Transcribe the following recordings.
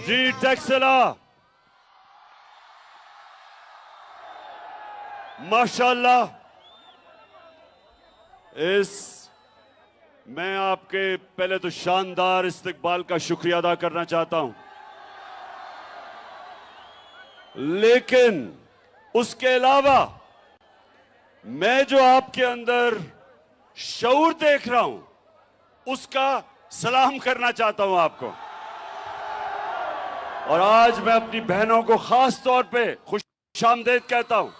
जी टेक्सला, माशाल्लाह। मैं आपके पहले तो शानदार इस्तकबाल का शुक्रिया अदा करना चाहता हूं, लेकिन उसके अलावा मैं जो आपके अंदर शऊर देख रहा हूं, उसका सलाम करना चाहता हूं आपको। और आज मैं अपनी बहनों को खास तौर पे खुशामदीद कहता हूं।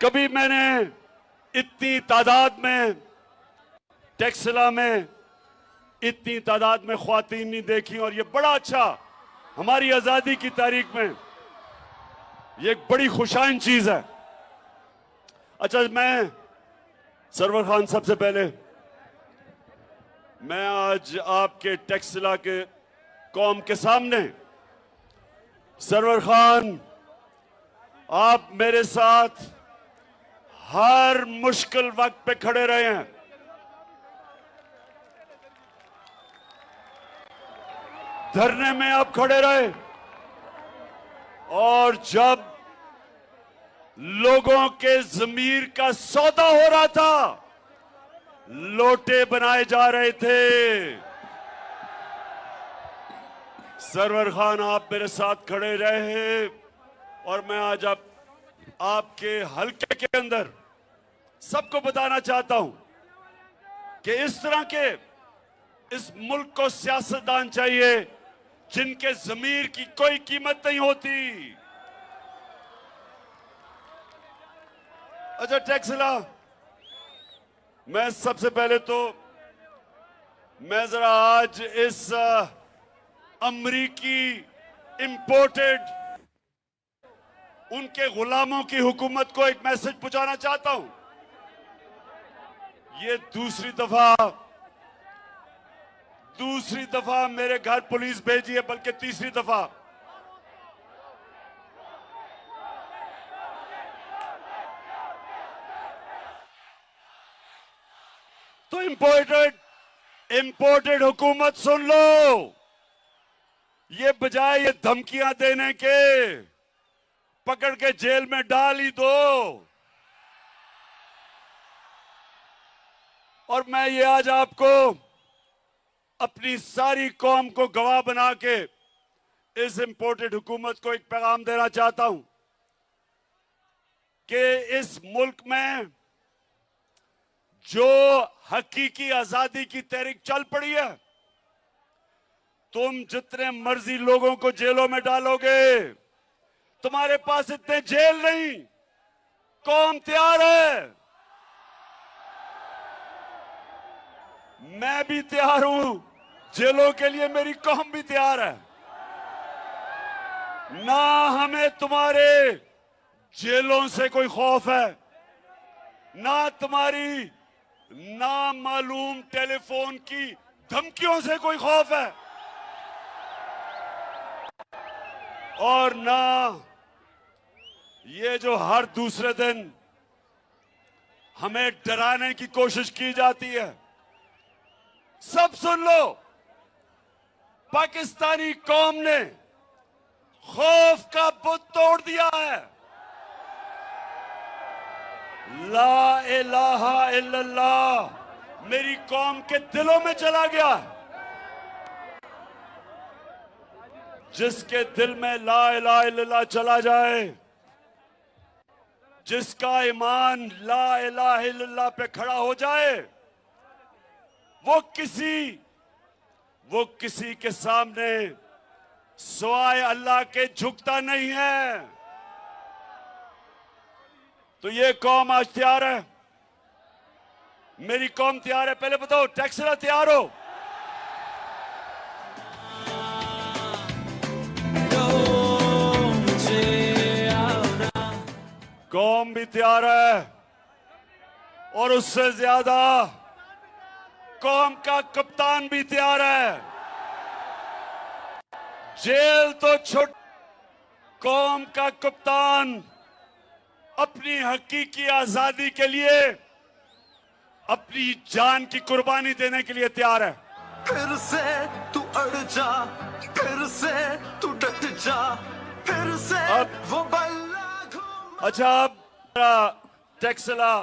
कभी मैंने इतनी तादाद में टेक्सला में इतनी तादाद में ख्वातीन नहीं देखी, और ये बड़ा अच्छा, हमारी आजादी की तारीख में ये एक बड़ी खुशाइन चीज है। अच्छा, मैं सरवर खान, सबसे पहले मैं आज आपके टेक्सला के कौम के सामने, सरवर खान, आप मेरे साथ हर मुश्किल वक्त पे खड़े रहे हैं। धरने में आप खड़े रहे, और जब लोगों के ज़मीर का सौदा हो रहा था, लोटे बनाए जा रहे थे, सरवर खान आप मेरे साथ खड़े रहे। और मैं आज आपके हलके के अंदर सबको बताना चाहता हूं कि इस तरह के इस मुल्क को सियासतदान चाहिए जिनके ज़मीर की कोई कीमत नहीं होती। अच्छा टेक्सला, मैं सबसे पहले तो मैं जरा आज इस अमरीकी इंपोर्टेड उनके गुलामों की हुकूमत को एक मैसेज पहुंचाना चाहता हूं। ये दूसरी दफा मेरे घर पुलिस भेजी है, बल्कि तीसरी दफा। तो इंपोर्टेड हुकूमत सुन लो, ये बजाय ये धमकियां देने के पकड़ के जेल में डाल ही दो। और मैं ये आज आपको अपनी सारी कौम को गवाह बना के इस इंपोर्टेड हुकूमत को एक पैगाम देना चाहता हूं कि इस मुल्क में जो हकीकी आजादी की तहरीक चल पड़ी है, तुम जितने मर्जी लोगों को जेलों में डालोगे, तुम्हारे पास इतने जेल नहीं। कौम तैयार है, मैं भी तैयार हूं, जेलों के लिए मेरी कौम भी तैयार है। ना हमें तुम्हारे जेलों से कोई खौफ है, ना तुम्हारी नामालूम टेलीफोन की धमकियों से कोई खौफ है, और ना ये जो हर दूसरे दिन हमें डराने की कोशिश की जाती है। सब सुन लो, पाकिस्तानी कौम ने खौफ का बुत तोड़ दिया है। ला इलाहा इल्लल्लाह मेरी कौम के दिलों में चला गया। जिसके दिल में ला इलाहा इल्लल्लाह चला जाए, जिसका ईमान ला इलाहा इल्लल्लाह पे खड़ा हो जाए, वो किसी के सामने सिवाय अल्लाह के झुकता नहीं है। तो ये कौम आज तैयार है, मेरी कौम तैयार है। पहले बताओ, टेक्सला तैयार हो? कौम भी तैयार है, और उससे ज्यादा कौम का कप्तान भी तैयार है। जेल तो छुट, कौम का कप्तान अपनी हकीकी आजादी के लिए अपनी जान की कुर्बानी देने के लिए तैयार है। फिर से तू अड़ जा, फिर से तू डट जा, फिर से वो बल्ला घूम। अच्छा, अब टेक्सला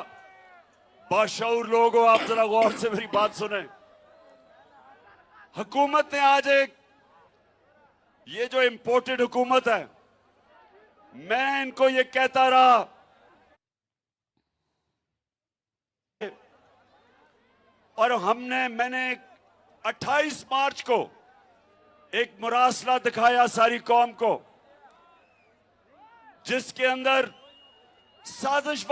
बाशऊर लोग हो, आप जरा गौर से मेरी बात सुने। हुकूमत ने आज ये जो इंपोर्टेड हुकूमत है, मैं इनको ये कहता रहा और मैंने 28 मार्च को एक मुरासला दिखाया सारी कौम को, जिसके अंदर साजिश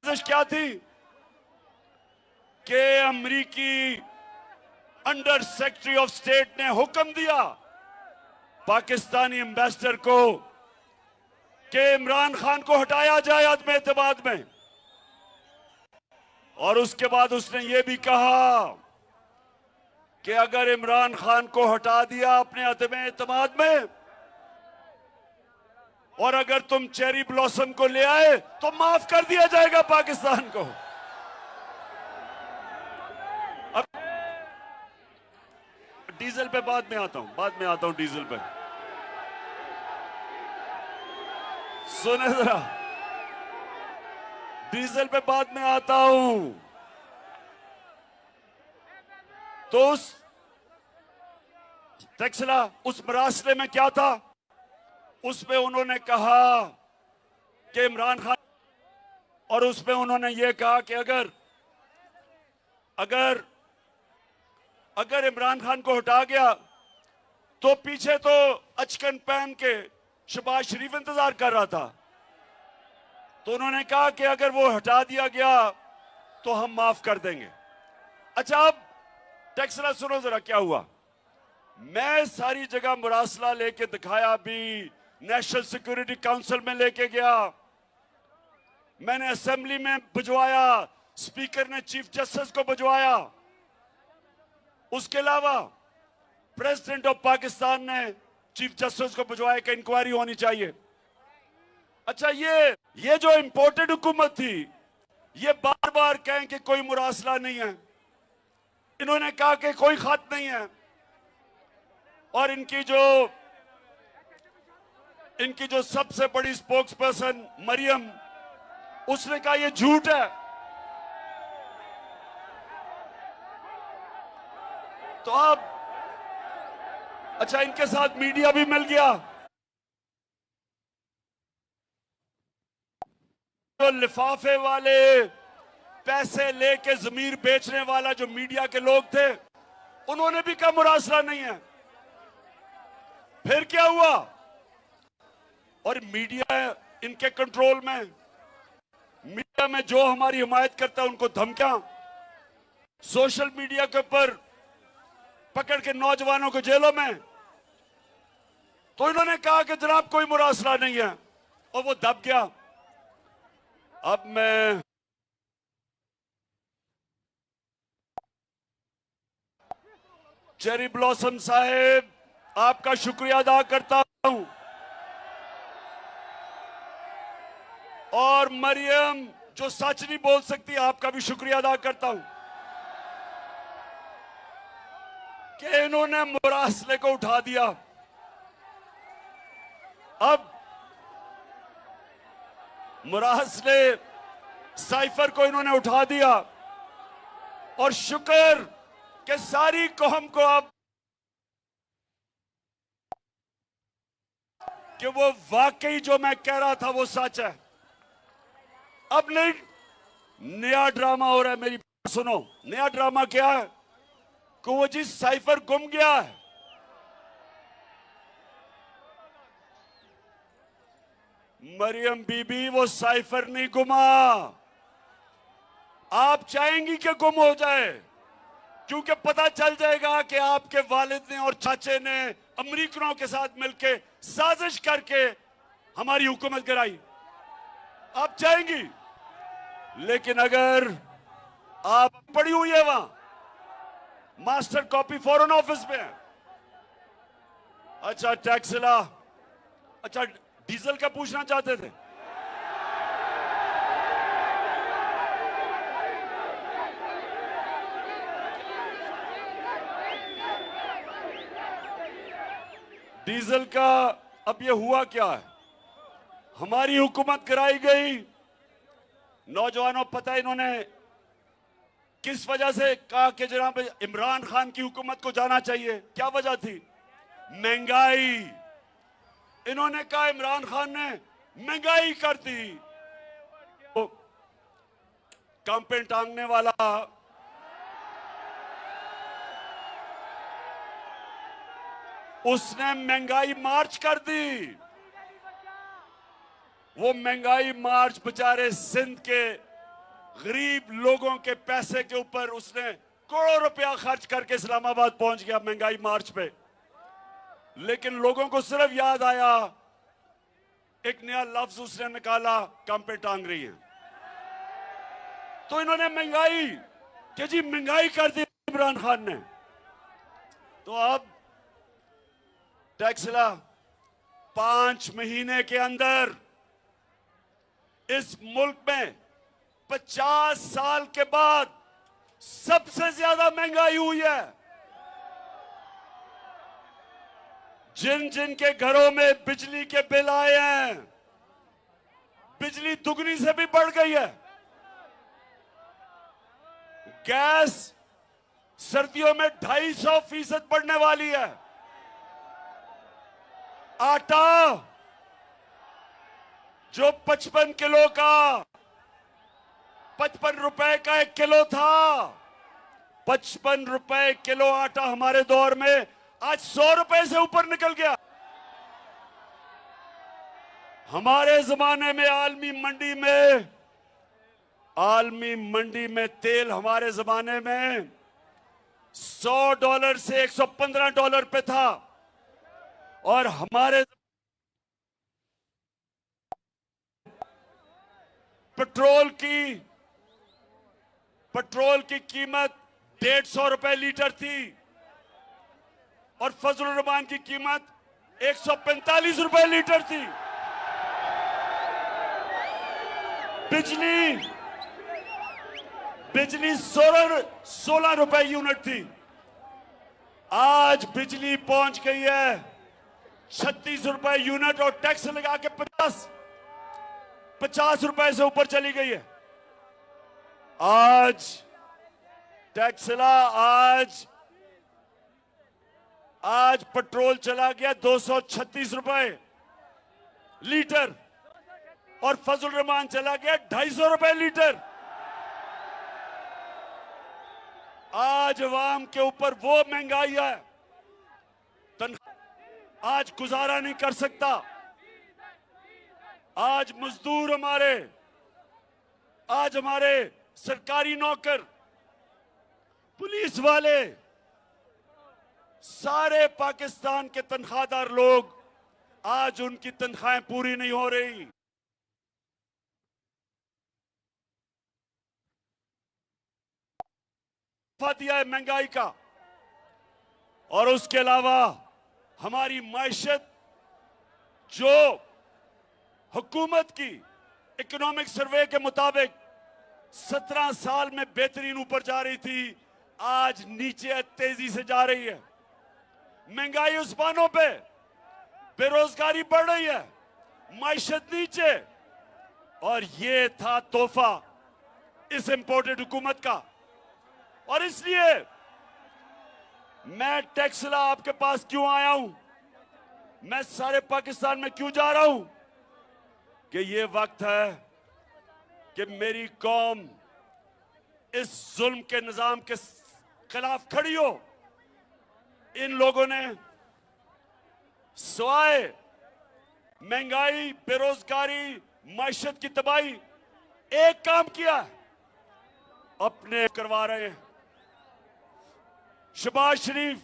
क्या थी कि अमेरिकी अंडर सेक्रेटरी ऑफ स्टेट ने हुक्म दिया पाकिस्तानी एम्बेसडर को कि इमरान खान को हटाया जाए अदम एतमाद में। और उसके बाद उसने ये भी कहा कि अगर इमरान खान को हटा दिया अपने अदम एतमाद में और अगर तुम चेरी ब्लॉसम को ले आए तो माफ कर दिया जाएगा पाकिस्तान को। अब डीजल पे बाद में आता हूं डीजल पे। सुने जरा, डीजल पे बाद में आता हूं। तो उस टेक्सला, उस मरासले में क्या था, उसमें उन्होंने कहा कि इमरान खान, और उसमें उन्होंने ये कहा कि अगर इमरान खान को हटा गया तो पीछे तो अचकन पहन के शहबाज शरीफ इंतजार कर रहा था। तो उन्होंने कहा कि अगर वो हटा दिया गया तो हम माफ कर देंगे। अच्छा, अब टेक्सला सुनो जरा क्या हुआ। मैं सारी जगह मुरासला लेके दिखाया, भी नेशनल सिक्योरिटी काउंसिल में लेके गया, मैंने असेंबली में भिजवाया, स्पीकर ने चीफ जस्टिस को भिजवाया, उसके अलावा प्रेसिडेंट ऑफ पाकिस्तान ने चीफ जस्टिस को भिजवाया कि इंक्वायरी होनी चाहिए। अच्छा, ये जो इंपोर्टेड हुकूमत थी, ये बार बार कहें कि कोई मुरासला नहीं है, इन्होंने कहा कि कोई खत नहीं है, और इनकी जो सबसे बड़ी स्पोक्स पर्सन मरियम, उसने कहा ये झूठ है। तो अब अच्छा, इनके साथ मीडिया भी मिल गया। जो लिफाफे वाले, पैसे लेके जमीर बेचने वाला जो मीडिया के लोग थे, उन्होंने भी कहा मुरासला नहीं है। फिर क्या हुआ, और मीडिया इनके कंट्रोल में, मीडिया में जो हमारी हिमायत करता है उनको धमकियां, सोशल मीडिया के ऊपर पकड़ के नौजवानों को जेलों में। तो इन्होंने कहा कि जनाब कोई मुरासला नहीं है, और वो दब गया। अब मैं चेरी ब्लॉसम साहेब, आपका शुक्रिया अदा करता हूं, और मरियम जो सच नहीं बोल सकती, आपका भी शुक्रिया अदा करता हूं कि इन्होंने मुरासले को उठा दिया। अब मुरासले साइफर को इन्होंने उठा दिया, और शुक्र कि सारी कौम को अब कि वो वाकई जो मैं कह रहा था वो सच है। अब नहीं नया ड्रामा हो रहा है, मेरी बात सुनो। नया ड्रामा क्या है कि वो जी साइफर गुम गया है। मरियम बीबी, वो साइफर नहीं गुमा। आप चाहेंगी कि गुम हो जाए, क्योंकि पता चल जाएगा कि आपके वालिद ने और चाचे ने अमेरिकनों के साथ मिलकर साजिश करके हमारी हुकूमत गिराई। आप चाहेंगी, लेकिन अगर आप पड़ी हुई है वहां, मास्टर कॉपी फॉरेन ऑफिस में है। अच्छा टैक्सला, अच्छा डीजल का पूछना चाहते थे। डीजल का अब ये हुआ क्या है? हमारी हुकूमत कराई गई, नौजवानों पता है इन्होंने किस वजह से कहा कि जनाब इमरान खान की हुकूमत को जाना चाहिए? क्या वजह थी? महंगाई। इन्होंने कहा इमरान खान ने महंगाई कर दी। तो कैंपेन टांगने वाला उसने महंगाई मार्च कर दी। वो महंगाई मार्च बेचारे सिंध के गरीब लोगों के पैसे के ऊपर उसने करोड़ों रुपया खर्च करके इस्लामाबाद पहुंच गया महंगाई मार्च पे। लेकिन लोगों को सिर्फ याद आया, एक नया लफ्ज उसने निकाला, कैंपेन टांग रही है। तो इन्होंने महंगाई कि जी महंगाई कर दी इमरान खान ने। तो अब टैक्स ला 5 महीने के अंदर इस मुल्क में 50 साल के बाद सबसे ज्यादा महंगाई हुई है। जिन जिन के घरों में बिजली के बिल आए हैं, बिजली दुगनी से भी बढ़ गई है। गैस सर्दियों में 250% बढ़ने वाली है। आटा जो 55 किलो का 55 रुपए का 1 किलो था, 55 रुपए किलो आटा हमारे दौर में आज 100 रुपए से ऊपर निकल गया। हमारे जमाने में आलमी मंडी में तेल हमारे जमाने में $100 से $115 पे था। और हमारे पेट्रोल की कीमत 150 रुपए लीटर थी और फजल रहमान की कीमत 145 रुपए लीटर थी। बिजली 16 रुपए यूनिट थी। आज बिजली पहुंच गई है 36 रुपए यूनिट और टैक्स लगा के 50 रुपए से ऊपर चली गई है। आज टैक्सला आज पेट्रोल चला गया 236 रुपए लीटर और फजल रहमान चला गया 250 रुपए लीटर। आज अवाम के ऊपर वो महंगाई है, आज गुजारा नहीं कर सकता। आज मजदूर आज हमारे सरकारी नौकर, पुलिस वाले, सारे पाकिस्तान के तनख्वाहदार लोग, आज उनकी तनख्वाहें पूरी नहीं हो रही। दिया है महंगाई का। और उसके अलावा हमारी मायशत जो हुकूमत की इकोनॉमिक सर्वे के मुताबिक 17 साल में बेहतरीन ऊपर जा रही थी, आज नीचे तेजी से जा रही है। महंगाई उस्मानों पे, बेरोजगारी बढ़ रही है, मायशत नीचे। और ये था तोहफा इस इंपोर्टेड हुकूमत का। और इसलिए मैं टैक्सला आपके पास क्यों आया हूं, मैं सारे पाकिस्तान में क्यों जा रहा हूं, कि ये वक्त है कि मेरी कौम इस जुल्म के निजाम के खिलाफ खड़ी हो। इन लोगों ने सिवाय महंगाई, बेरोजगारी, मायशत की तबाही एक काम किया, अपने करवा रहे हैं। शहबाज शरीफ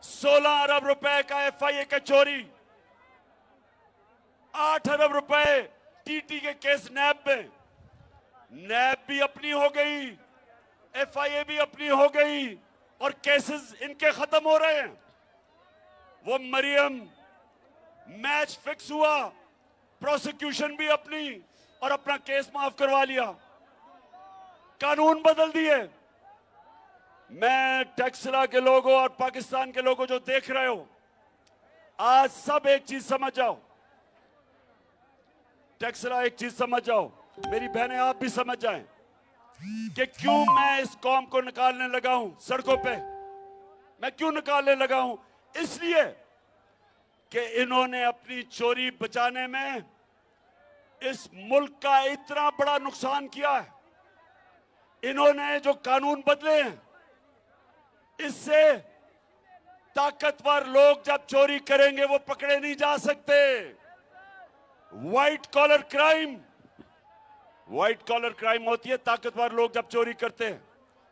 16 अरब रुपए का FIA का चोरी, 8 अरब रुपए TT के केस नैब में, नैब भी अपनी हो गई, FIA भी अपनी हो गई और केसेस इनके खत्म हो रहे हैं। वो मरियम मैच फिक्स हुआ, प्रोसिक्यूशन भी अपनी और अपना केस माफ करवा लिया, कानून बदल दिए। मैं टैक्सला के लोगों और पाकिस्तान के लोगों जो देख रहे हो, आज सब एक चीज समझ जाओ, टेक्सला एक चीज समझ जाओ, मेरी बहनें आप भी समझ जाएं कि क्यों मैं इस कौम को निकालने लगा हूं सड़कों पे। मैं क्यों निकालने लगा हूं? इसलिए कि इन्होंने अपनी चोरी बचाने में इस मुल्क का इतना बड़ा नुकसान किया है। इन्होंने जो कानून बदले हैं, इससे ताकतवर लोग जब चोरी करेंगे वो पकड़े नहीं जा सकते। व्हाइट कॉलर क्राइम होती है ताकतवर लोग जब चोरी करते हैं।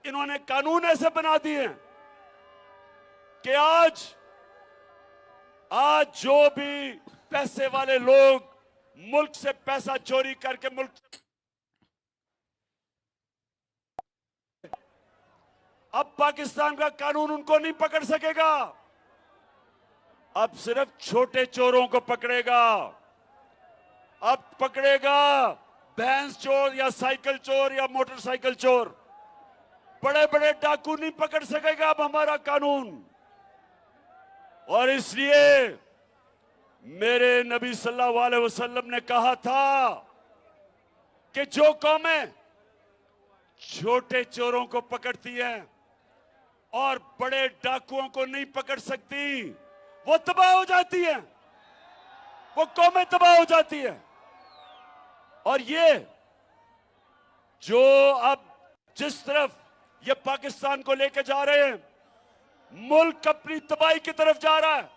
इन्होंने कानून ऐसे बना दिए हैं कि आज जो भी पैसे वाले लोग मुल्क से पैसा चोरी करके मुल्क, अब पाकिस्तान का कानून उनको नहीं पकड़ सकेगा। अब सिर्फ छोटे चोरों को पकड़ेगा। अब पकड़ेगा भैंस चोर या साइकिल चोर या मोटरसाइकिल चोर। बड़े बड़े डाकू नहीं पकड़ सकेगा अब हमारा कानून। और इसलिए मेरे नबी सल्लल्लाहु अलैहि वसल्लम ने कहा था कि जो कौमें छोटे चोरों को पकड़ती हैं और बड़े डाकुओं को नहीं पकड़ सकती, वो तबाह हो जाती है, वो कौमें तबाह हो जाती है। और ये जो अब जिस तरफ ये पाकिस्तान को लेकर जा रहे हैं, मुल्क अपनी तबाही की तरफ जा रहा है।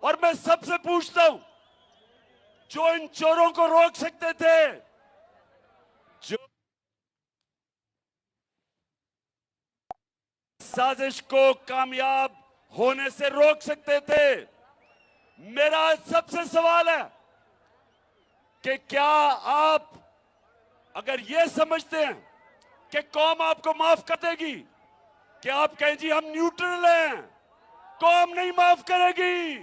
और मैं सबसे पूछता हूं, जो इन चोरों को रोक सकते थे, जो साजिश को कामयाब होने से रोक सकते थे, मेरा सबसे सवाल है कि क्या आप अगर ये समझते हैं कि कौम आपको माफ कर देगी, कि आप कहें जी हम न्यूट्रल हैं, कौम नहीं माफ करेगी।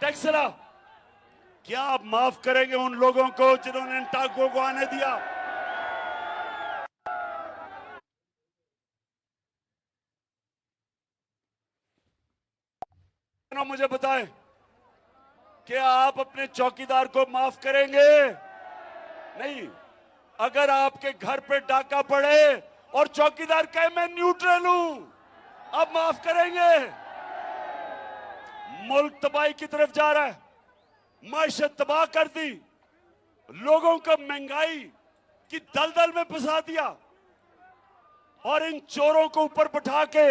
टेक्सला, क्या आप माफ करेंगे उन लोगों को जिन्होंने इन टाकों को आने दिया? मुझे बताएं, क्या आप अपने चौकीदार को माफ करेंगे? नहीं। अगर आपके घर पे डाका पड़े और चौकीदार कहे मैं न्यूट्रल हूं, अब माफ करेंगे? मुल्क तबाही की तरफ जा रहा है, माइशत तबाह कर दी, लोगों को महंगाई की दलदल में फंसा दिया, और इन चोरों को ऊपर बैठा के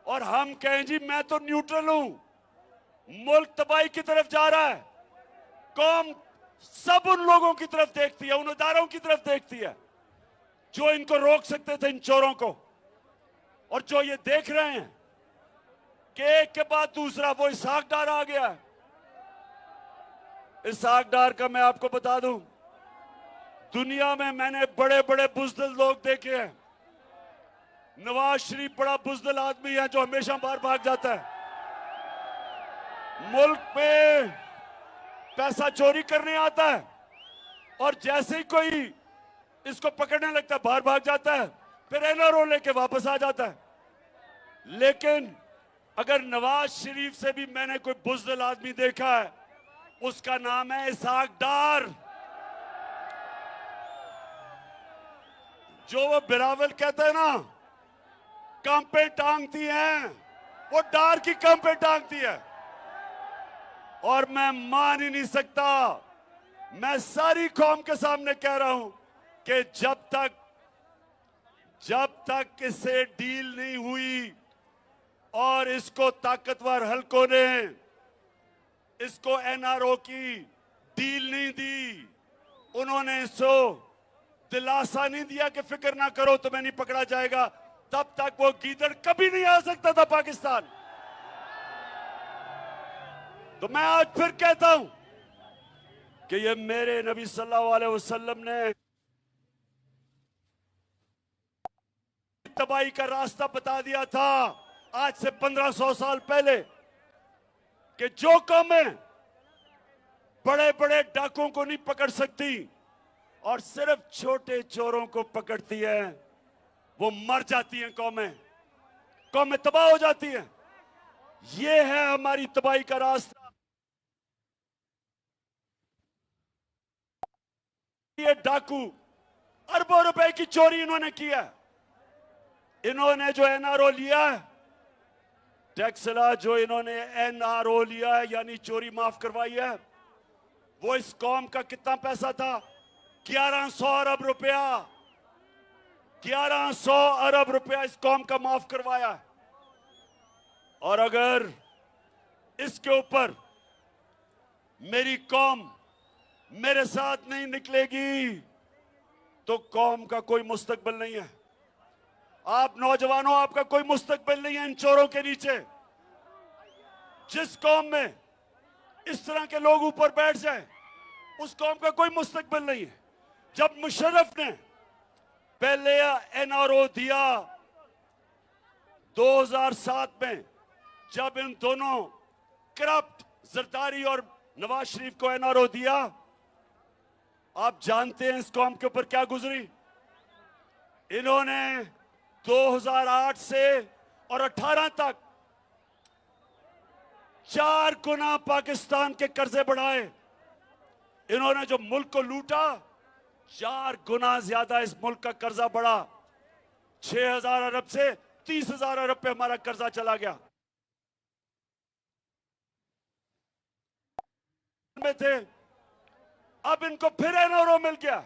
और हम कहें जी मैं तो न्यूट्रल हूं। मुल्क तबाही की तरफ जा रहा है, कौम सब उन लोगों की तरफ देखती है, उन इदारों की तरफ देखती है जो इनको रोक सकते थे, इन चोरों को। और जो ये देख रहे हैं कि एक के बाद दूसरा वो इसहाक डार आ गया है। इसहाक डार का मैं आपको बता दूं, दुनिया में मैंने बड़े बड़े बुज़दिल लोग देखे हैं। नवाज शरीफ बड़ा बुज़दिल आदमी है जो हमेशा बाहर भाग जाता है, मुल्क में पैसा चोरी करने आता है, और जैसे ही कोई इसको पकड़ने लगता है बाहर भाग जाता है, फिर एनआरओ लेके वापस आ जाता है। लेकिन अगर नवाज शरीफ से भी मैंने कोई बुज़दिल आदमी देखा है, उसका नाम है इसहाक डार। जो वो बिलावल कहते हैं ना, कांपे टांगती हैं, वो डार की कांपे टांगती है। और मैं मान ही नहीं सकता, मैं सारी कौम के सामने कह रहा हूं कि जब तक इससे डील नहीं हुई और इसको ताकतवर हलकों ने इसको एनआरओ की डील नहीं दी, उन्होंने इसको दिलासा नहीं दिया कि फिक्र ना करो तुम्हें नहीं पकड़ा जाएगा, तब तक वो गीदड़ कभी नहीं आ सकता था पाकिस्तान। तो मैं आज फिर कहता हूं कि ये मेरे नबी सल्लल्लाहु अलैहि वसल्लम ने तबाही का रास्ता बता दिया था आज से 1500 साल पहले, कि जो कौमें बड़े बड़े डाकुओं को नहीं पकड़ सकती और सिर्फ छोटे चोरों को पकड़ती है, वो मर जाती हैं, कौमें तबाह हो जाती हैं। ये है हमारी तबाही का रास्ता। ये डाकू अरबों रुपए की चोरी इन्होंने किया। इन्होंने जो एनआरओ लिया है, टैक्सला जो इन्होंने एनआरओ लिया है, यानी चोरी माफ करवाई है, वो इस कौम का कितना पैसा था? 1100 अरब रुपया। 1100 अरब रुपया इस कौम का माफ करवाया। और अगर इसके ऊपर मेरी कौम मेरे साथ नहीं निकलेगी तो कौम का कोई मुस्तकबिल नहीं है। आप नौजवानों, आपका कोई मुस्तकबिल नहीं है इन चोरों के नीचे। जिस कौम में इस तरह के लोग ऊपर बैठ जाएं, उस कौम का कोई मुस्तकबिल नहीं है। जब मुशर्रफ ने पहले एनआरओ दिया 2007 में, जब इन दोनों करप्ट जरदारी और नवाज शरीफ को एनआरओ दिया, आप जानते हैं इस कौम के ऊपर क्या गुजरी? इन्होंने 2008 से और 18 तक 4 गुना पाकिस्तान के कर्जे बढ़ाए। इन्होंने जो मुल्क को लूटा, 4 गुना ज्यादा इस मुल्क का कर्जा बढ़ा। 6,000 अरब से 30,000 अरब पे हमारा कर्जा चला गया। में थे, अब इनको फिर एनआरओ मिल गया।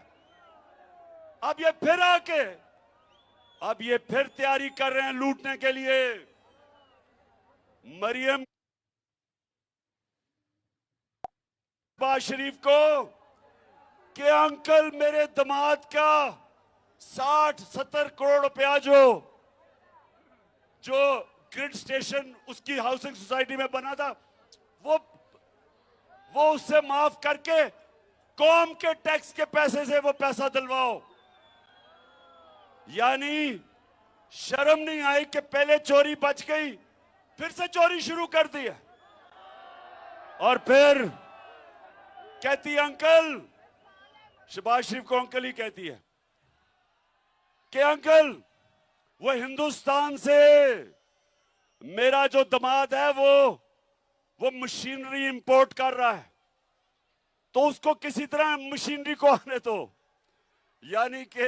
अब ये फिर तैयारी कर रहे हैं लूटने के लिए। मरियम बाज शरीफ को कि अंकल मेरे दामाद का 60-70 करोड़ रुपया जो ग्रिड स्टेशन उसकी हाउसिंग सोसाइटी में बना था, वो उससे माफ करके कौम के टैक्स के पैसे से वो पैसा दिलवाओ। यानी शर्म नहीं आई कि पहले चोरी बच गई, फिर से चोरी शुरू कर दी है। और फिर कहती है अंकल, शहबाज शरीफ को अंकल ही कहती है कि अंकल वो हिंदुस्तान से मेरा जो दामाद है वो मशीनरी इंपोर्ट कर रहा है, तो उसको किसी तरह मशीनरी को आने दो। यानी कि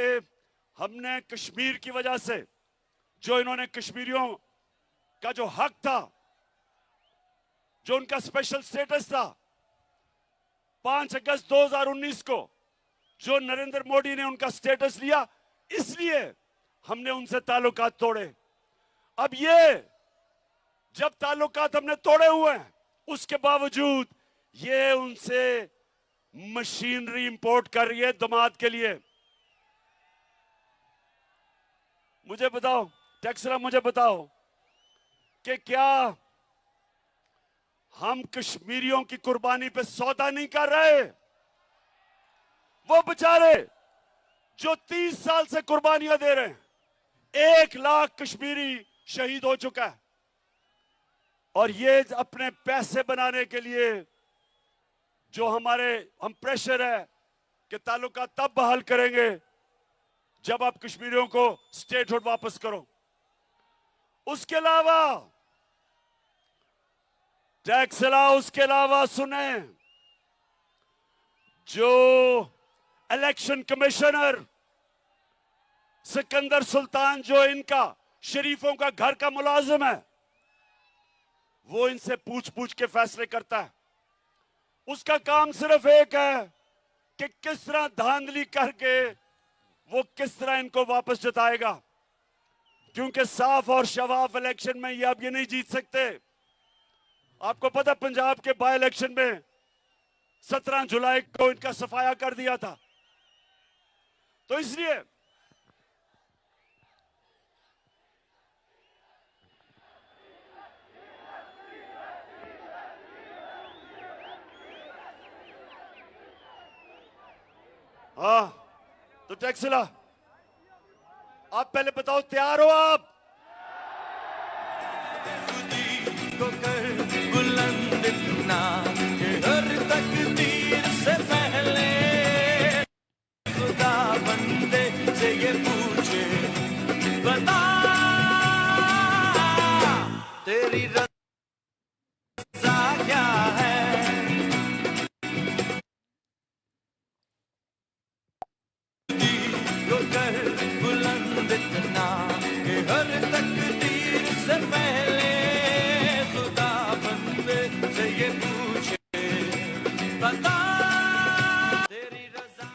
हमने कश्मीर की वजह से जो इन्होंने कश्मीरियों का जो हक था, जो उनका स्पेशल स्टेटस था, 5 अगस्त 2019 को जो नरेंद्र मोदी ने उनका स्टेटस लिया, इसलिए हमने उनसे ताल्लुकात तोड़े। अब ये जब ताल्लुकात हमने तोड़े हुए हैं, उसके बावजूद ये उनसे मशीनरी इंपोर्ट कर रही है दामाद के लिए। मुझे बताओ टैक्सला, मुझे बताओ कि क्या हम कश्मीरियों की कुर्बानी पे सौदा नहीं कर रहे? वो बेचारे जो 30 साल से कुर्बानियां दे रहे हैं, 1 लाख कश्मीरी शहीद हो चुका है, और ये अपने पैसे बनाने के लिए जो हम प्रेशर है कि ताल्लुका तब बहाल करेंगे जब आप कश्मीरियों को स्टेटहुड वापस करो। उसके अलावा टैक्सला, उसके अलावा सुने, जो इलेक्शन कमिश्नर सिकंदर सुल्तान, जो इनका शरीफों का घर का मुलाजिम है, वो इनसे पूछ पूछ के फैसले करता है। उसका काम सिर्फ एक है कि किस तरह धांधली करके वो किस तरह इनको वापस जिताएगा, क्योंकि साफ और शफाफ इलेक्शन में ये अब ये नहीं जीत सकते। आपको पता पंजाब के बाय इलेक्शन में 17 जुलाई को इनका सफाया कर दिया था। तो इसलिए हाँ, तो टैक्सला आप पहले बताओ, तैयार हो आप? को कर बुलंद इतना कि हर तकदीर से पहले खुदा बंदे से ये पूछे बता तेरी रज़ा क्या है। तो कर बुलंद इतना कि हर तकदीर से पहले खुदा बंदे से ये पूछे बता तेरी रज़ा।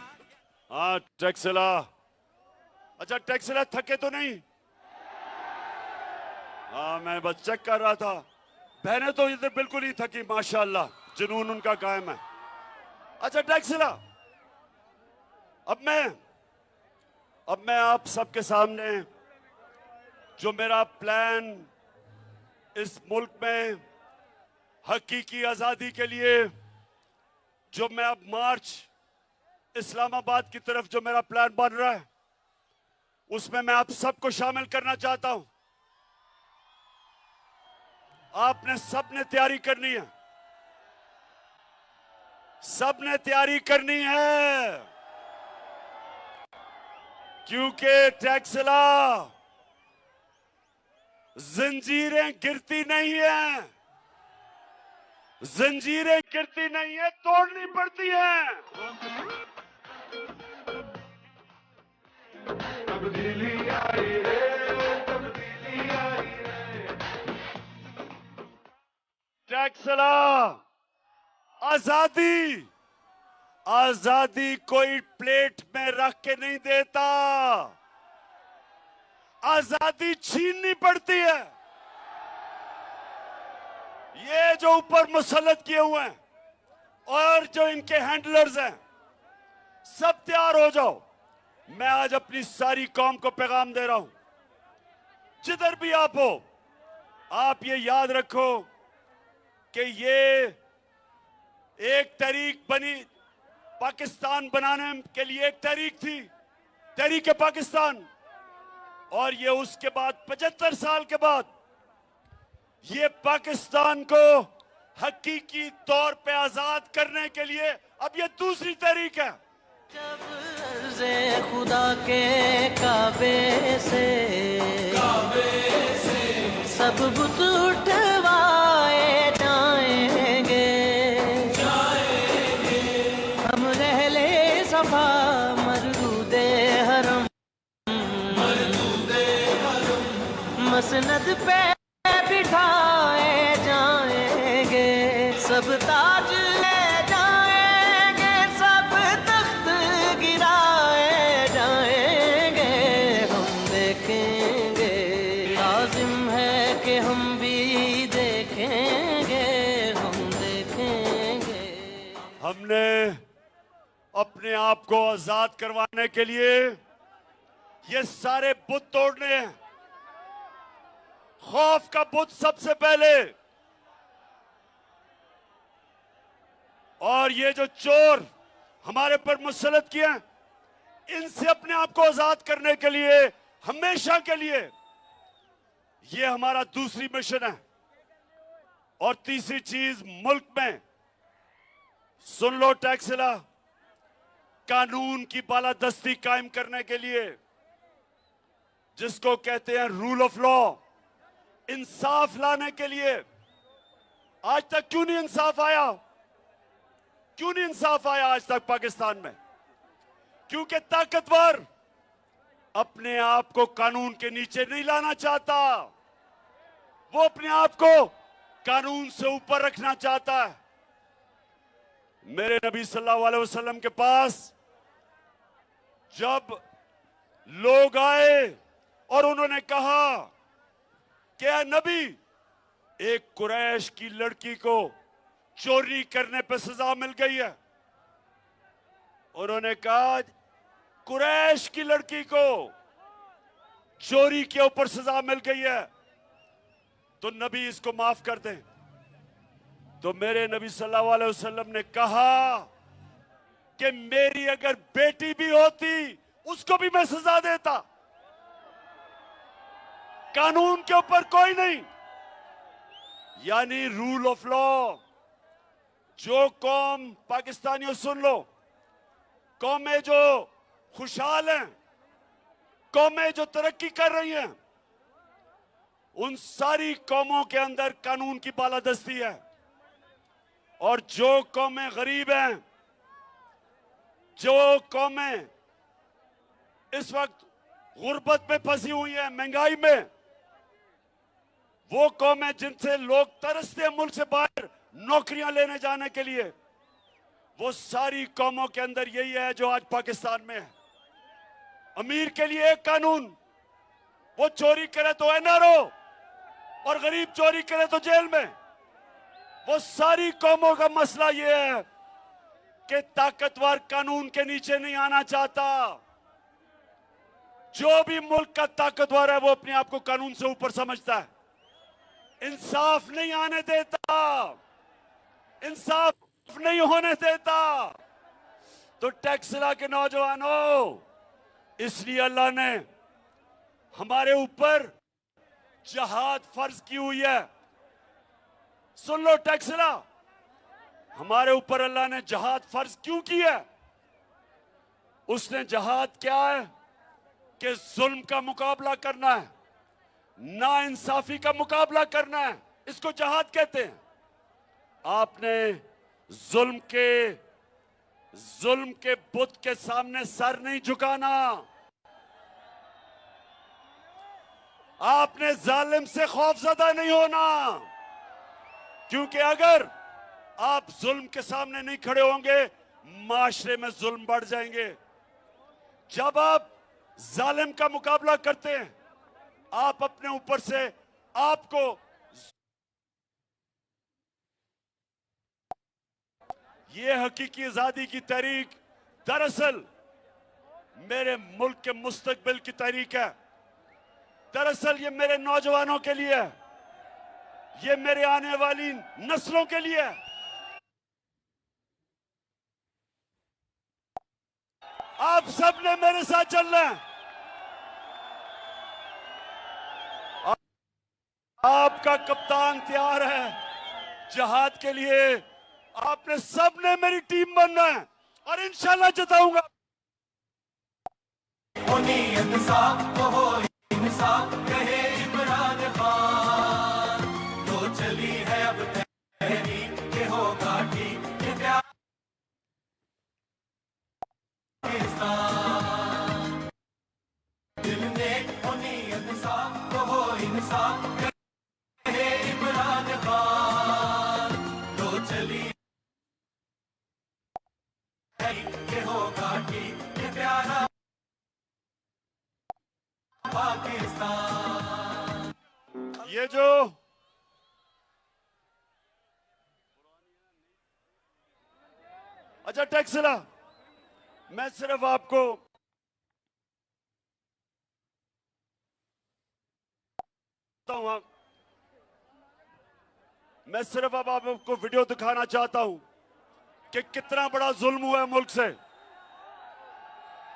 हाँ टैक्सिला, अच्छा टैक्सिला थके तो नहीं? हाँ मैं बस चेक कर रहा था। बहनें तो इधर बिल्कुल ही थकी, माशाल्लाह जुनून उनका कायम है। अच्छा टैक्सिला, अब मैं आप सबके सामने जो मेरा प्लान इस मुल्क में हकीकी आजादी के लिए, जो मैं अब मार्च इस्लामाबाद की तरफ जो मेरा प्लान बन रहा है, उसमें मैं आप सबको शामिल करना चाहता हूं। आपने सबने तैयारी करनी है, सबने तैयारी करनी है, क्योंकि टैक्सिला जंजीरें गिरती नहीं है, जंजीरें गिरती नहीं है, तोड़नी पड़ती है। तब्दीली आई है, तब्दीली आई है। टैक्सिला, आजादी, आजादी कोई प्लेट में रख के नहीं देता, आजादी छीननी पड़ती है। ये जो ऊपर मुसल्लत किए हुए हैं और जो इनके हैंडलर्स हैं, सब तैयार हो जाओ। मैं आज अपनी सारी कौम को पैगाम दे रहा हूं, जिधर भी आप हो, आप ये याद रखो कि ये एक तहरीक बनी, पाकिस्तान बनाने के लिए एक तहरीक थी, तहरीक पाकिस्तान, और ये उसके बाद 75 साल के बाद ये पाकिस्तान को हकीकी तौर पे आजाद करने के लिए अब ये दूसरी तहरीक है। जब अर्ज़े खुदा के काबे से सब बुत उठवाए जाएंगे, हम रहले सफा मरदूदे हरम मसनद पे बिठाए जाएंगे, सब ताज ले जाएंगे, सब तख्त गिराए जाएंगे, हम देखेंगे, लाजिम है कि हम भी देखेंगे, हम देखेंगे। हमने अपने आप को आजाद करवाने के लिए ये सारे बुत तोड़ने हैं। खौफ का बुत सबसे पहले, और ये जो चोर हमारे पर मुसल्लत किए हैं, इनसे अपने आप को आजाद करने के लिए, हमेशा के लिए, ये हमारा दूसरी मिशन है। और तीसरी चीज, मुल्क में सुन लो टैक्सिला, कानून की बालादस्ती कायम करने के लिए, जिसको कहते हैं रूल ऑफ लॉ, इंसाफ लाने के लिए। आज तक क्यों नहीं इंसाफ आया? क्यों नहीं इंसाफ आया आज तक पाकिस्तान में? क्योंकि ताकतवर अपने आप को कानून के नीचे नहीं लाना चाहता, वो अपने आप को कानून से ऊपर रखना चाहता है। मेरे नबी सल्लल्लाहु अलैहि वसल्लम के पास जब लोग आए और उन्होंने कहा कि ऐ नबी, एक कुरैश की लड़की को चोरी करने पर सजा मिल गई है। उन्होंने कहा कुरैश की लड़की को चोरी के ऊपर सजा मिल गई है, तो नबी इसको माफ कर दें। तो मेरे नबी सल्लल्लाहु अलैहि वसल्लम ने कहा कि मेरी अगर बेटी भी होती उसको भी मैं सजा देता, कानून के ऊपर कोई नहीं। यानी रूल ऑफ लॉ। जो कौम, पाकिस्तानियों सुन लो, कौमें जो खुशहाल हैं, कौमें जो तरक्की कर रही हैं, उन सारी कौमों के अंदर कानून की बालादस्ती है। और जो कौमें गरीब हैं, जो कौमें इस वक्त गुर्बत में फंसी हुई हैं, महंगाई में, वो कौमें जिनसे लोग तरसते हैं मुल्क से बाहर नौकरियां लेने जाने के लिए, वो सारी कौमों के अंदर यही है जो आज पाकिस्तान में है। अमीर के लिए एक कानून, वो चोरी करे तो एनआरओ, और गरीब चोरी करे तो जेल में। वो सारी कौमों का मसला ये है कि ताकतवर कानून के नीचे नहीं आना चाहता। जो भी मुल्क का ताकतवर है वो अपने आप को कानून से ऊपर समझता है, इंसाफ नहीं आने देता, इंसाफ नहीं होने देता। तो टैक्सला के नौजवानों, इसलिए अल्लाह ने हमारे ऊपर जहाद फर्ज की हुई है। सुन लो टैक्सला, हमारे ऊपर अल्लाह ने जहाद फर्ज क्यों की है? उसने जहाद क्या है कि जुल्म का मुकाबला करना है, नाइंसाफी का मुकाबला करना है, इसको जहाद कहते हैं। आपने जुल्म के बुत के सामने सर नहीं झुकाना। आपने जालिम से खौफजदा नहीं होना, क्योंकि अगर आप जुल्म के सामने नहीं खड़े होंगे, माशरे में जुल्म बढ़ जाएंगे। जब आप जालिम का मुकाबला करते हैं, आप अपने ऊपर से आपको ये हकीकी आजादी की तहरीक दरअसल मेरे मुल्क के मुस्तकबिल की तहरीक है। दरअसल ये मेरे नौजवानों के लिए है, ये मेरे आने वाली नस्लों के लिए है। आप सब ने मेरे साथ चलना है। आपका कप्तान तैयार है जहाद के लिए। आपने सब ने मेरी टीम बनना है और इंशाल्लाह जिताऊंगा। इंसाफ तो हो, इंसाफ कहे इमरान खान। तो चली है अब तहरीक के होगा ठीक, ये प्यार पाकिस्तान। दिल ने होनी इंसाफ तो हो, इंसाफ कहे इमरान खान। तो चली के होगा ठीक, ये प्यारा पाकिस्तान। ये जो अच्छा टैक्सला, मैं सिर्फ आपको मैं सिर्फ अब आपको वीडियो दिखाना चाहता हूं कि कितना बड़ा जुल्म हुआ है मुल्क से।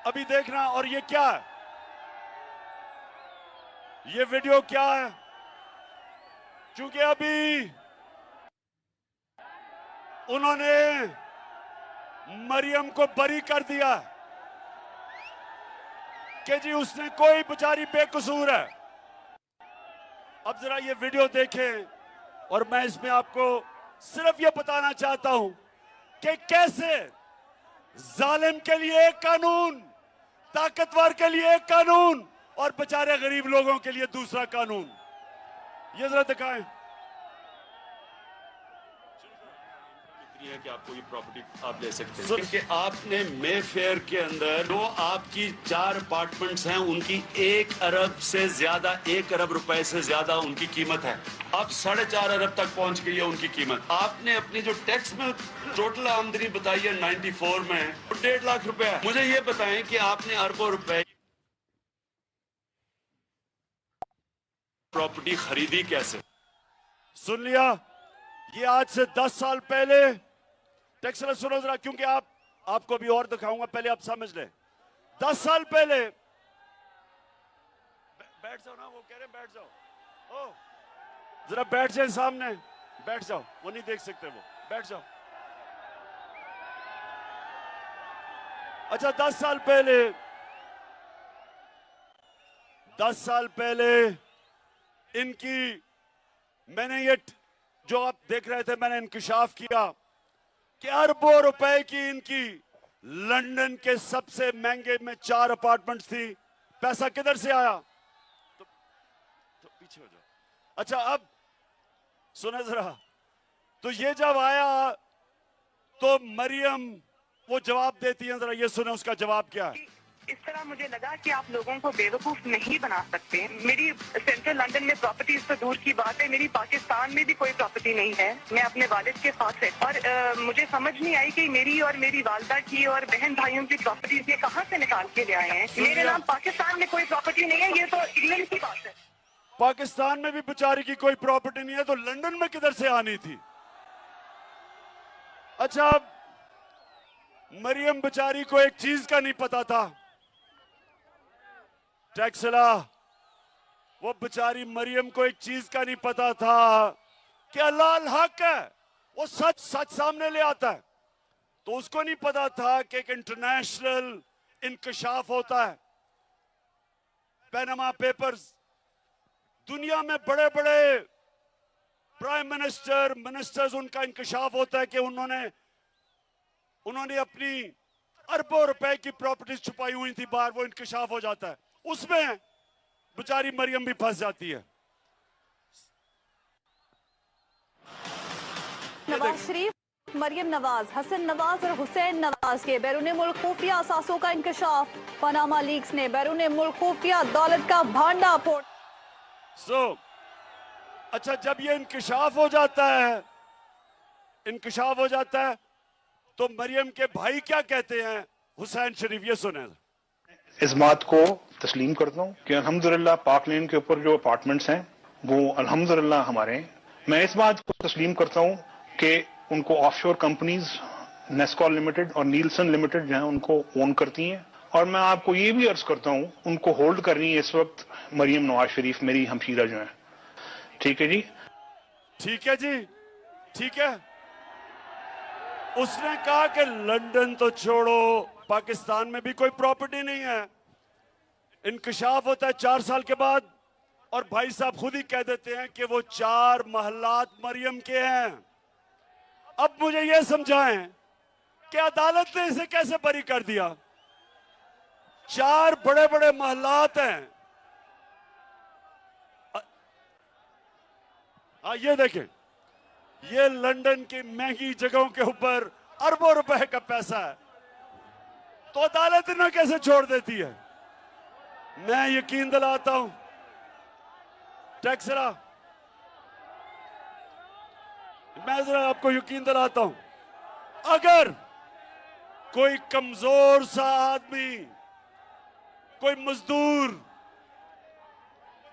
अभी देखना। और ये क्या है, ये वीडियो क्या है? क्योंकि अभी उन्होंने मरियम को बरी कर दिया कि जी उसने कोई बेचारी बेकसूर है। अब जरा ये वीडियो देखें और मैं इसमें आपको सिर्फ ये बताना चाहता हूं कि कैसे जालिम के लिए एक कानून, ताकतवर के लिए एक कानून और बेचारे गरीब लोगों के लिए दूसरा कानून। ये जरा दिखाएं। है कि आपको ये प्रॉपर्टी आप ले सकते हैं कि आपने मे फेयर के अंदर जो आपकी 4 अपार्टमेंट्स हैं उनकी 1 अरब से ज्यादा, 1 अरब रुपए से ज्यादा उनकी कीमत है। अब 4.5 अरब तक पहुंच गई है उनकी कीमत। आपने अपनी जो टैक्स में टोटल आमदनी बताई है 94 में 1.5 लाख रुपए है। मुझे ये बताएं कि आपने अरबों रुपए प्रॉपर्टी खरीदी कैसे? सुन लिया? ये आज से 10 साल पहले, टैक्सला सुनो जरा, क्योंकि आपको भी और दिखाऊंगा, पहले आप समझ ले। 10 साल पहले बैठ जाओ ना, वो कह रहे हैं बैठ जाओ। ओ जरा बैठ जाए सामने, बैठ जाओ, वो नहीं देख सकते, वो बैठ जाओ। अच्छा 10 साल पहले 10 साल पहले इनकी मैंने ये जो आप देख रहे थे मैंने इंकशाफ किया कि अरबों रुपए की इनकी लंदन के सबसे महंगे में 4 अपार्टमेंट्स थी। पैसा किधर से आया? तो पीछे हो जाओ। अच्छा अब सुने जरा, तो ये जब आया तो मरियम वो जवाब देती है, जरा ये सुने उसका जवाब क्या है। इस तरह मुझे लगा कि आप लोगों को बेवकूफ नहीं बना सकते। मेरी सेंट्रल लंदन में प्रॉपर्टीज तो दूर की बात है, मेरी पाकिस्तान में भी कोई प्रॉपर्टी नहीं है। मैं अपने वालिद के साथ है और मुझे समझ नहीं आई कि मेरी और मेरी वालदा की और बहन भाइयों की प्रॉपर्टीज ये कहाँ से निकाल के ले आए हैं। मेरे नाम पाकिस्तान में कोई प्रॉपर्टी नहीं है, ये तो इंग्लैंड की बात है। पाकिस्तान में भी बेचारी की कोई प्रॉपर्टी नहीं है तो लंदन में किधर से आनी थी? अच्छा मरियम बेचारी को एक चीज का नहीं पता था, टैक्सला, वो बेचारी मरियम को एक चीज का नहीं पता था कि अल्लाह अल हक है, वो सच सच सामने ले आता है। तो उसको नहीं पता था कि एक इंटरनेशनल इंकशाफ होता है, पैनामा पेपर्स, दुनिया में बड़े बड़े प्राइम मिनिस्टर मिनिस्टर्स उनका इंकशाफ होता है कि उन्होंने अपनी अरबों रुपए की प्रॉपर्टीज छुपाई हुई थी बाहर, वो इंकशाफ हो जाता है, उसमें बेचारी मरियम भी फंस जाती है। नवाज शरीफ, मरियम नवाज, हसन नवाज और हुसैन नवाज के बैरून मुल्क खुफिया असासों का इंकशाफ। पनामा लीक्स ने बैरून मुल्क खुफिया दौलत का भांडा फोड़। अच्छा जब ये इंकशाफ हो जाता है तो मरियम के भाई क्या कहते हैं, हुसैन शरीफ, ये सुने। इस बात को तस्लीम करता हूँ कि अल्हम्दुलिल्लाह पाक लेन के ऊपर जो अपार्टमेंट्स हैं वो अल्हम्दुलिल्लाह हमारे हैं। मैं इस बात को तस्लीम करता हूँ कि उनको ऑफशोर कंपनीज नेस्कॉल लिमिटेड और नीलसन लिमिटेड जो है उनको ओन करती हैं, और मैं आपको ये भी अर्ज करता हूँ उनको होल्ड कर रही है इस वक्त मरियम नवाज शरीफ, मेरी हमशीरा जो है। ठीक है जी, ठीक है जी, ठीक है। उसने कहा कि लंदन तो छोड़ो, पाकिस्तान में भी कोई प्रॉपर्टी नहीं है। इंकशाफ होता है 4 साल के बाद और भाई साहब खुद ही कह देते हैं कि वो 4 महलात मरियम के हैं। अब मुझे यह समझाएं कि अदालत ने इसे कैसे बरी कर दिया। 4 बड़े बड़े महलात हैं। ये देखें, ये लंदन की महंगी जगहों के ऊपर अरबों रुपए का पैसा है, तो अदालत इन्हें कैसे छोड़ देती है। मैं यकीन दिलाता हूं टैक्सरा, मैं जरा आपको यकीन दिलाता हूं, अगर कोई कमजोर सा आदमी, कोई मजदूर,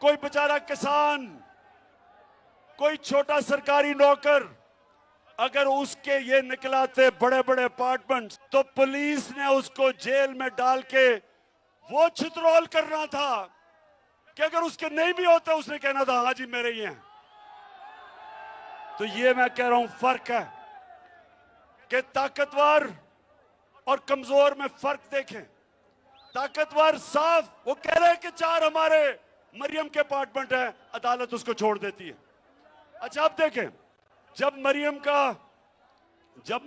कोई बेचारा किसान, कोई छोटा सरकारी नौकर, अगर उसके ये निकलाते बड़े बड़े अपार्टमेंट्स, तो पुलिस ने उसको जेल में डाल के वो छितरौल करना था कि अगर उसके नहीं भी होते उसने कहना था हाँ जी मेरे ही हैं। तो ये मैं कह रहा हूं फर्क है कि ताकतवर और कमजोर में फर्क देखें। ताकतवर साफ वो कह रहे हैं कि 4 हमारे मरियम के अपार्टमेंट है, अदालत उसको छोड़ देती है। अच्छा अब देखें, जब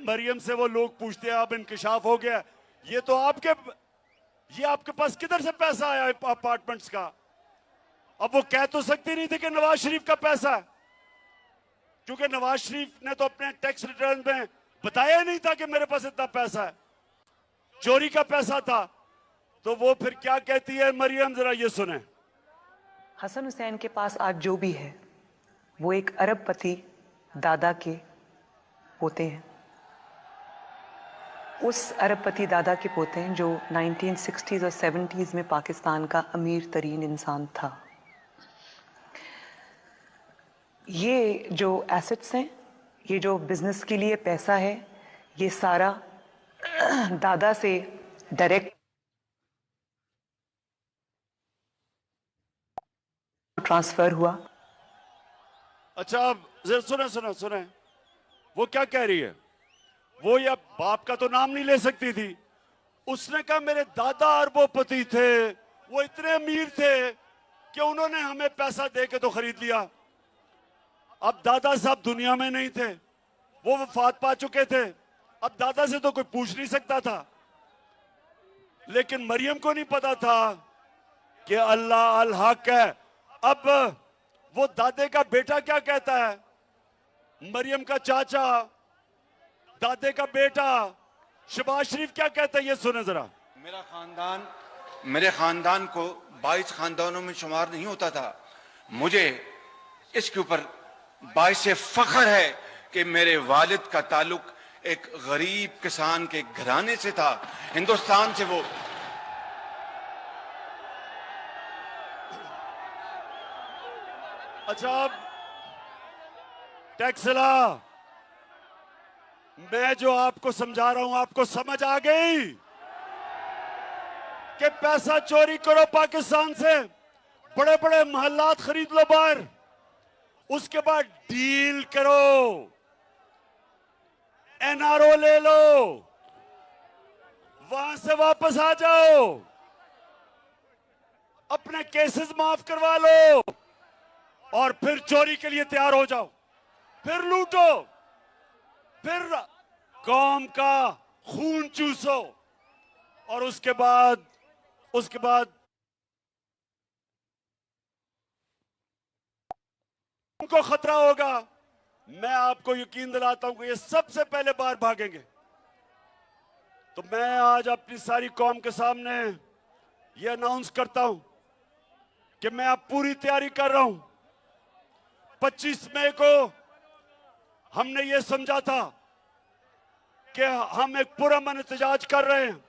मरियम से वो लोग पूछते हैं अब इंकशाफ हो गया, ये तो आपके पास किधर से पैसा आया अपार्टमेंट्स का। अब वो कह तो सकती नहीं थी कि नवाज शरीफ का पैसा है, क्योंकि नवाज शरीफ ने तो अपने टैक्स रिटर्न में बताया नहीं था कि मेरे पास इतना पैसा है, चोरी का पैसा था। तो वो फिर क्या कहती है मरियम, जरा ये सुने। हसन हुसैन के पास आज जो भी है वो एक अरबपति दादा के पोते हैं। उस अरबपति दादा के पोते हैं जो 1960s और 70s में पाकिस्तान का अमीर तरीन इंसान था। ये जो एसेट्स हैं, ये जो बिजनेस के लिए पैसा है, ये सारा दादा से डायरेक्ट ट्रांसफर हुआ। अच्छा अब सुने, वो क्या कह रही है, वो या बाप का तो नाम नहीं ले सकती थी। उसने कहा मेरे दादा अरबोपति थे, वो इतने अमीर थे कि उन्होंने हमें पैसा दे के तो खरीद लिया। अब दादा साहब दुनिया में नहीं थे, वो वफात पा चुके थे। अब दादा से तो कोई पूछ नहीं सकता था, लेकिन मरियम को नहीं पता था कि अल्लाह अल हक है। अब वो दादे का बेटा क्या कहता है, मरियम का चाचा, दादे का बेटा शहबाज शरीफ क्या कहता है, ये सुने जरा। मेरे खानदान को 22 खानदानों में शुमार नहीं होता था। मुझे इसके ऊपर बाइसे फख्र है कि मेरे वालिद का ताल्लुक एक गरीब किसान के घराने से था, हिंदुस्तान से। वो अच्छा, अब टैक्सला, मैं जो आपको समझा रहा हूं आपको समझ आ गई कि पैसा चोरी करो पाकिस्तान से, बड़े बड़े महल्लात खरीद लो बाहर, उसके बाद डील करो, एनआरओ ले लो, वहां से वापस आ जाओ, अपने केसेस माफ करवा लो और फिर चोरी के लिए तैयार हो जाओ, फिर लूटो, फिर कौम का खून चूसो, और उसके बाद उनको खतरा होगा। मैं आपको यकीन दिलाता हूं कि ये सबसे पहले बाहर भागेंगे। तो मैं आज अपनी सारी कौम के सामने ये अनाउंस करता हूं कि मैं अब पूरी तैयारी कर रहा हूं। 25 मई को हमने ये समझा था कि हम एक पुरअमन एहतजाज कर रहे हैं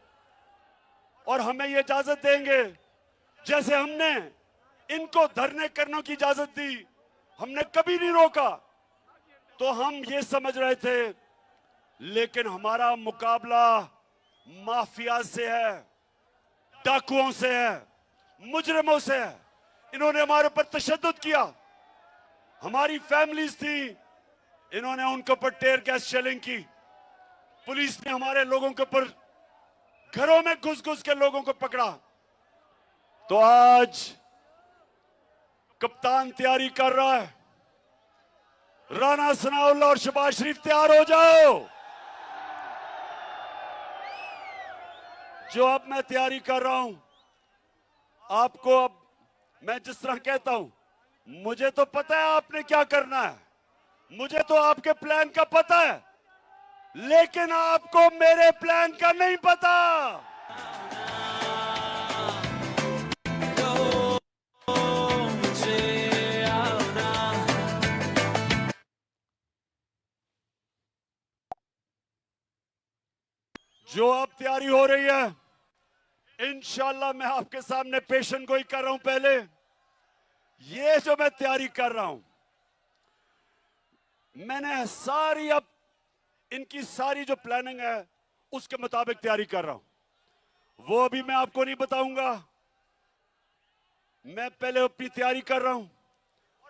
और हमें ये इजाजत देंगे, जैसे हमने इनको धरने करने की इजाजत दी, हमने कभी नहीं रोका। तो हम ये समझ रहे थे, लेकिन हमारा मुकाबला माफिया से है, डाकुओं से है, मुजरिमों से है। इन्होंने हमारे ऊपर तशद्दुद किया, हमारी फैमिलीज थी, इन्होंने उनके ऊपर टेयर गैस शेलिंग की, पुलिस ने हमारे लोगों के ऊपर घरों में घुस घुस के लोगों को पकड़ा। तो आज कप्तान तैयारी कर रहा है, राना सनाउल्लाह और शहबाज शरीफ तैयार हो जाओ। जो अब मैं तैयारी कर रहा हूं, आपको अब मैं जिस तरह कहता हूं, मुझे तो पता है आपने क्या करना है, मुझे तो आपके प्लान का पता है, लेकिन आपको मेरे प्लान का नहीं पता। जो अब तैयारी हो रही है, इंशाल्लाह मैं आपके सामने पेशन गोई कर रहा हूं। पहले ये जो मैं तैयारी कर रहा हूं, मैंने सारी अब इनकी सारी जो प्लानिंग है उसके मुताबिक तैयारी कर रहा हूं। वो अभी मैं आपको नहीं बताऊंगा, मैं पहले अपनी तैयारी कर रहा हूं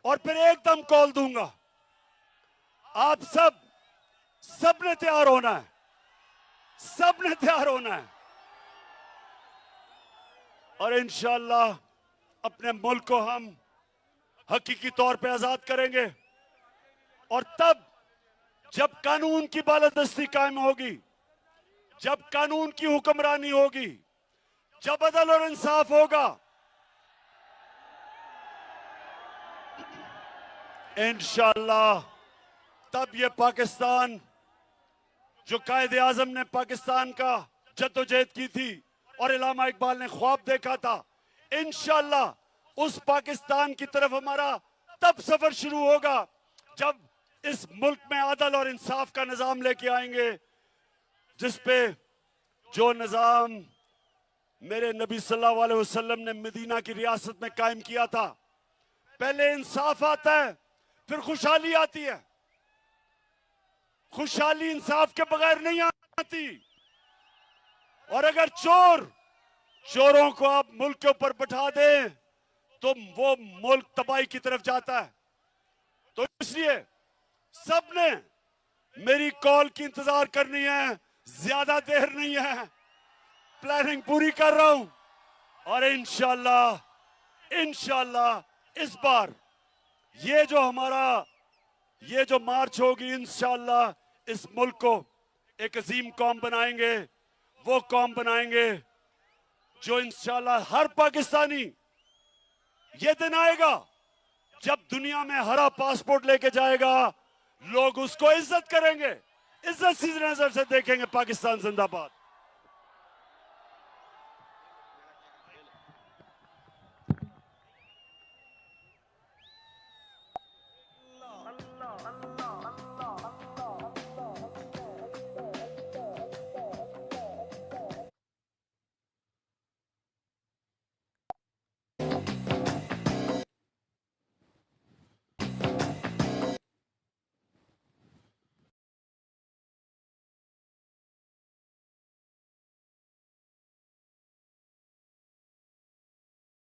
और फिर एकदम कॉल दूंगा। आप सबने तैयार होना है, सबने तैयार होना है, और इंशाअल्लाह अपने मुल्क को हम हकीकी तौर पे आजाद करेंगे। और तब जब कानून की बालादस्ती कायम होगी, जब कानून की हुक्मरानी होगी, जब अदल और इंसाफ होगा, इंशाअल्लाह तब ये पाकिस्तान जो कायदे आजम ने पाकिस्तान का जद्दोजहद की थी और इलामा इकबाल ने ख्वाब देखा था, इंशाअल्लाह उस पाकिस्तान की तरफ हमारा तब सफर शुरू होगा जब इस मुल्क में अदल और इंसाफ का निजाम लेके आएंगे, जिसपे जो निजाम मेरे नबी सल्लल्लाहु अलैहि वसल्लम ने मदीना की रियासत में कायम किया था। पहले इंसाफ आता है, फिर खुशहाली आती है। खुशहाली इंसाफ के बगैर नहीं आती। और अगर चोरों को आप मुल्क के ऊपर बैठा दें तो वो मुल्क तबाही की तरफ जाता है। तो इसलिए सबने मेरी कॉल की इंतजार करनी है, ज्यादा देर नहीं है। प्लानिंग पूरी कर रहा हूं और इंशाअल्लाह इंशाल्लाह इस बार ये जो मार्च होगी, इंशाल्लाह इस मुल्क को एक अजीम कौम बनाएंगे, वो कौम बनाएंगे जो इंशाल्लाह हर पाकिस्तानी, ये दिन आएगा जब दुनिया में हरा पासपोर्ट लेके जाएगा, लोग उसको इज्जत करेंगे, इज्जत सी नजर से देखेंगे। पाकिस्तान जिंदाबाद।